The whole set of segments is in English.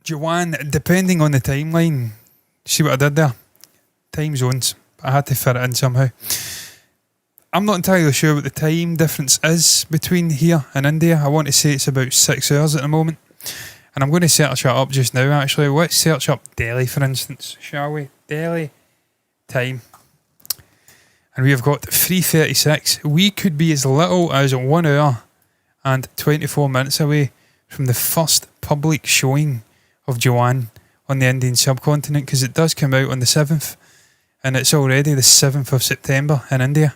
Jawan, depending on the timeline, see what I did there? Time zones. I had to fit it in somehow. I'm not entirely sure what the time difference is between here and India. I want to say it's about 6 hours at the moment. And I'm going to search it up just now, actually. Let's search up Delhi, for instance, shall we? Delhi time. And we have got 3:36. We could be as little as 1 hour and 24 minutes away from the first public showing of Jawan on the Indian subcontinent, because it does come out on the 7th, and it's already the 7th of September in India.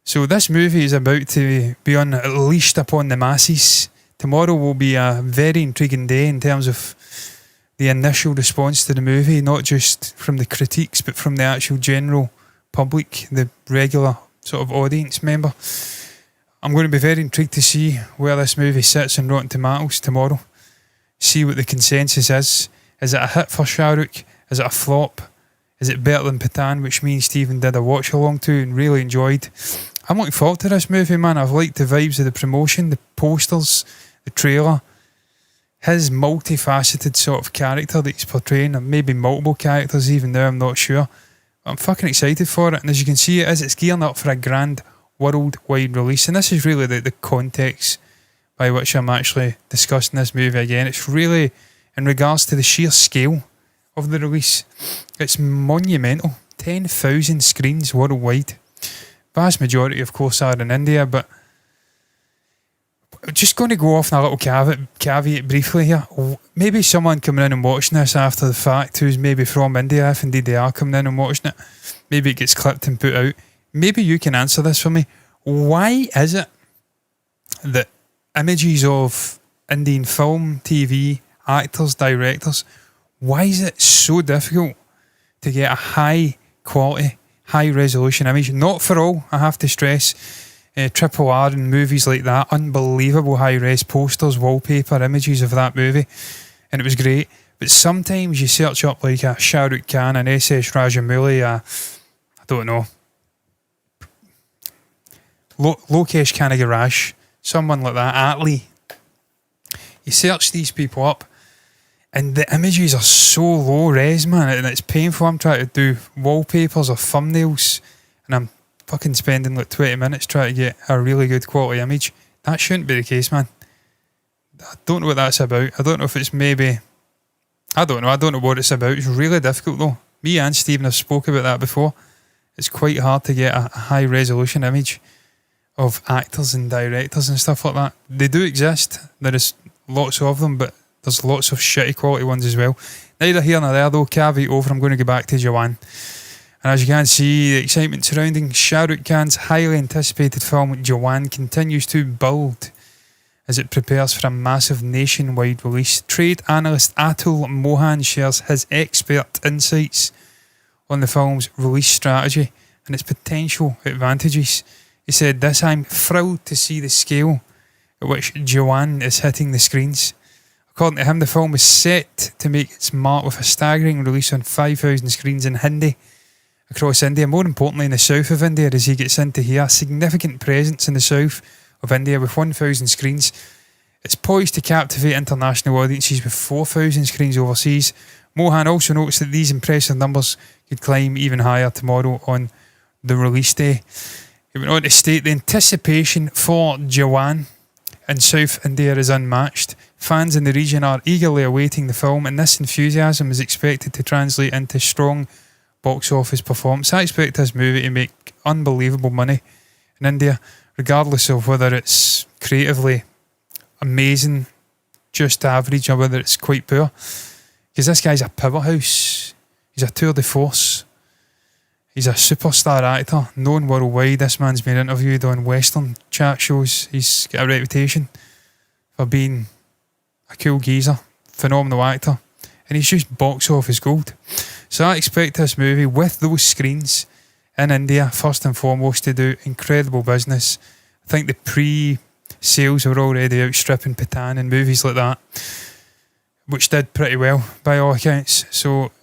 So this movie is about to be unleashed upon the masses. Tomorrow will be a very intriguing day in terms of the initial response to the movie, not just from the critiques, but from the actual general public, the regular sort of audience member. I'm going to be very intrigued to see where this movie sits on Rotten Tomatoes tomorrow. See what the consensus is. Is it a hit for Shah Rukh? Is it a flop? Is it better than Patan, which me and Stephen did a watch along to and really enjoyed? I'm looking forward to this movie, man. I've liked the vibes of the promotion, the posters, the trailer, his multifaceted sort of character that he's portraying, or maybe multiple characters even now, I'm not sure. I'm fucking excited for it, and as you can see, it's gearing up for a grand worldwide release, and this is really the context by which I'm actually discussing this movie again. It's really in regards to the sheer scale of the release. It's monumental. 10,000 screens worldwide. Vast majority, of course, are in India, but just going to go off on a little caveat briefly here. Maybe someone coming in and watching this after the fact who's maybe from India, if indeed they are coming in and watching it, maybe it gets clipped and put out. Maybe you can answer this for me. Why is it that images of Indian film, TV, actors, directors, why is it so difficult to get a high quality, high resolution image? Not for all, I have to stress. Triple R and movies like that, unbelievable high res posters, wallpaper, images of that movie, and it was great. But sometimes you search up like a Shah Rukh Khan, an SS Rajamouli, I don't know, Lokesh Kanagaraj, someone like that, Atlee. You search these people up and the images are so low res, man, and it's painful. I'm trying to do wallpapers or thumbnails and I'm fucking spending like 20 minutes trying to get a really good quality image. That shouldn't be the case, man. I don't know what that's about. I don't know if it's maybe, I don't know what it's about. It's really difficult though. Me and Stephen have spoke about that before. It's quite hard to get a high resolution image of actors and directors and stuff like that. They do exist. There is lots of them, but there's lots of shitty quality ones as well. Neither here nor there though. Caveat over, I'm going to go back to Jawan. And as you can see, the excitement surrounding Shah Rukh Khan's highly anticipated film Jawan continues to build as it prepares for a massive nationwide release. Trade analyst Atul Mohan shares his expert insights on the film's release strategy and its potential advantages. He said this: "I'm thrilled to see the scale at which Jawan is hitting the screens." According to him, the film is set to make its mark with a staggering release on 5,000 screens in Hindi across India, more importantly in the south of India, as he gets into here. A significant presence in the south of India with 1,000 screens. It's poised to captivate international audiences with 4,000 screens overseas. Mohan also notes that these impressive numbers could climb even higher tomorrow on the release day. He went on to state the anticipation for Jawan in South India is unmatched. Fans in the region are eagerly awaiting the film, and this enthusiasm is expected to translate into strong box office performance. I expect this movie to make unbelievable money in India, regardless of whether it's creatively amazing, just average, or whether it's quite poor. Because this guy's a powerhouse. He's a tour de force. He's a superstar actor, known worldwide. This man's been interviewed on Western chat shows. He's got a reputation for being a cool geezer, phenomenal actor, and he's just box office gold. So I expect this movie, with those screens in India, first and foremost, to do incredible business. I think the pre-sales are already outstripping Patan and movies like that, which did pretty well by all accounts. So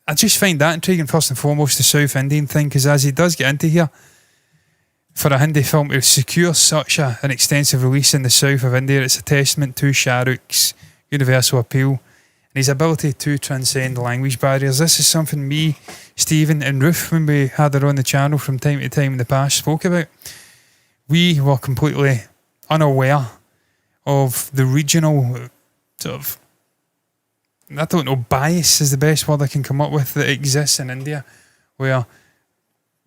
I just find that intriguing, first and foremost, the South Indian thing, because as he does get into here, for a Hindi film to secure such an extensive release in the south of India, it's a testament to Shah Rukh's universal appeal his ability to transcend language barriers. This is something me, Stephen and Ruth, when we had her on the channel from time to time in the past, spoke about. We were completely unaware of the regional sort of, I don't know, bias is the best word I can come up with, that exists in India, where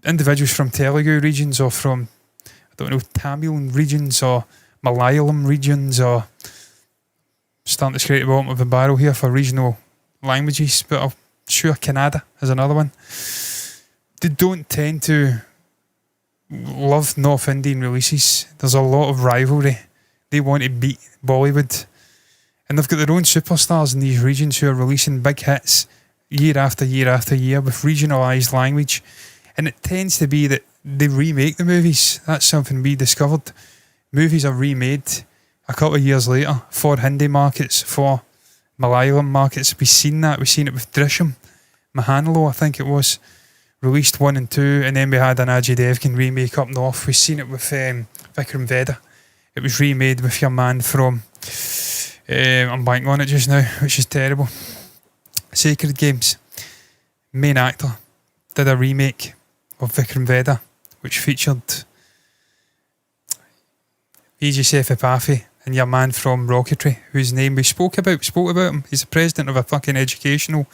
individuals from Telugu regions or from, I don't know, Tamil regions or Malayalam regions, or starting to scrape the bottom of the barrel here for regional languages, but I'm sure Kannada is another one. They don't tend to love North Indian releases. There's a lot of rivalry. They want to beat Bollywood, and they've got their own superstars in these regions who are releasing big hits year after year after year with regionalised language. And it tends to be that they remake the movies. That's something we discovered. Movies are remade a couple of years later for Hindi markets, for Malayalam markets. We've seen that. We've seen it with Drishyam. Mahanlo, I think it was, released 1 and 2, and then we had an Ajay Devgan remake up north. We've seen it with Vikram Vedha. It was remade with your man from, I'm blanking on it just now, which is terrible, Sacred Games. Main actor did a remake of Vikram Vedha, which featured Vijay Sethupathi and your man from Rocketry, whose name we spoke about him. He's the president of a fucking educational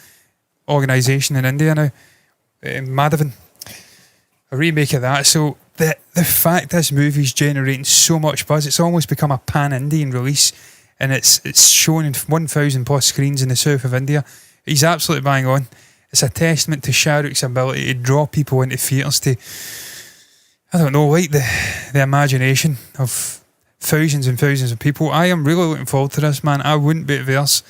organisation in India now, Madhavan. A remake of that. So the fact this movie's generating so much buzz, it's almost become a pan-Indian release, and it's shown in 1,000 plus screens in the south of India. He's absolutely bang on. It's a testament to Shah Rukh's ability to draw people into theatres, to, I don't know, like the imagination of thousands and thousands of people. I am really looking forward to this, man. I wouldn't be averse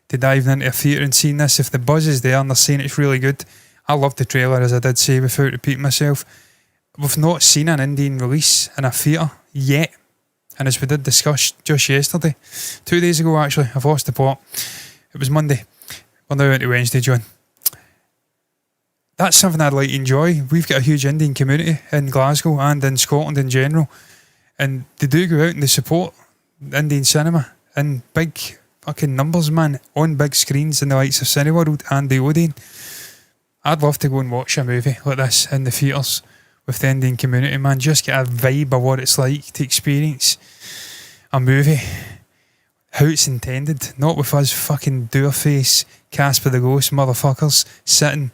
to diving into a theatre and seeing this if the buzz is there and they're saying it's really good. I loved the trailer, as I did say, without repeating myself. We've not seen an Indian release in a theatre yet, and as we did discuss just yesterday, 2 days ago actually, I've lost the plot. It was Monday. We're now into Wednesday, John. That's something I'd like to enjoy. We've got a huge Indian community in Glasgow and in Scotland in general, and they do go out and they support Indian cinema in big fucking numbers, man, on big screens in the likes of Cineworld and the Odeon. I'd love to go and watch a movie like this in the theatres with the Indian community, man. Just get a vibe of what it's like to experience a movie how it's intended, not with us fucking doorface Casper the Ghost motherfuckers sitting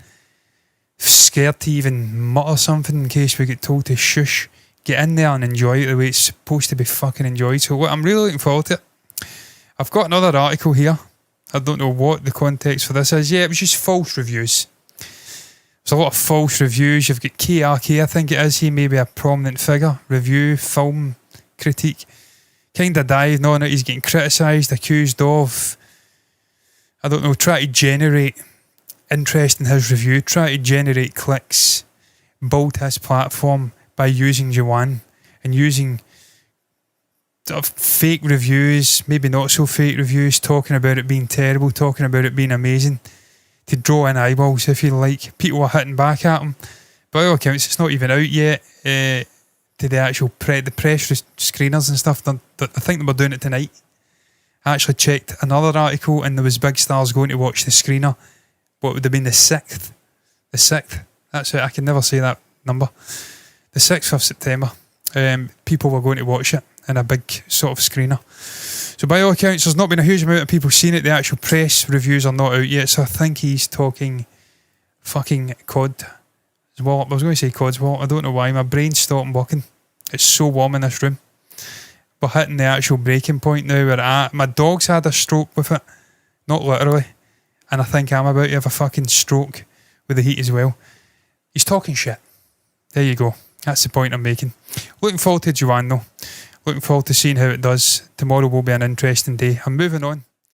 scared to even mutter something in case we get told to shush. Get in there and enjoy it the way it's supposed to be fucking enjoyed. So I'm really looking forward to it. I've got another article here. I don't know what the context for this is. Yeah, it was just false reviews. There's a lot of false reviews. You've got KRK, I think it is. He may be a prominent figure. Review, film, critique. Kind of diving on it. He's getting criticised, accused of, I don't know, try to generate interest in his review, try to generate clicks, build his platform by using Jawan and using sort of fake reviews, maybe not so fake reviews, talking about it being terrible, talking about it being amazing, to draw in eyeballs, if you like. People are hitting back at him. By all accounts, it's not even out yet to the actual the press screeners and stuff. I think they were doing it tonight. I actually checked another article and there was big stars going to watch the screener. What would have been the 6th? The 6th. That's it. I can never say that number. The 6th of September. People were going to watch it in a big sort of screener. So by all accounts, there's not been a huge amount of people seeing it. The actual press reviews are not out yet. So I think he's talking fucking COD. Well, I was going to say Codswallop. I don't know why. My brain's stopped working. It's so warm in this room. We're hitting the actual breaking point now. My dog's had a stroke with it. Not literally. And I think I'm about to have a fucking stroke with the heat as well. He's talking shit. There you go. That's the point I'm making. Looking forward to Jawan though. Looking forward to seeing how it does. Tomorrow will be an interesting day. I'm moving on.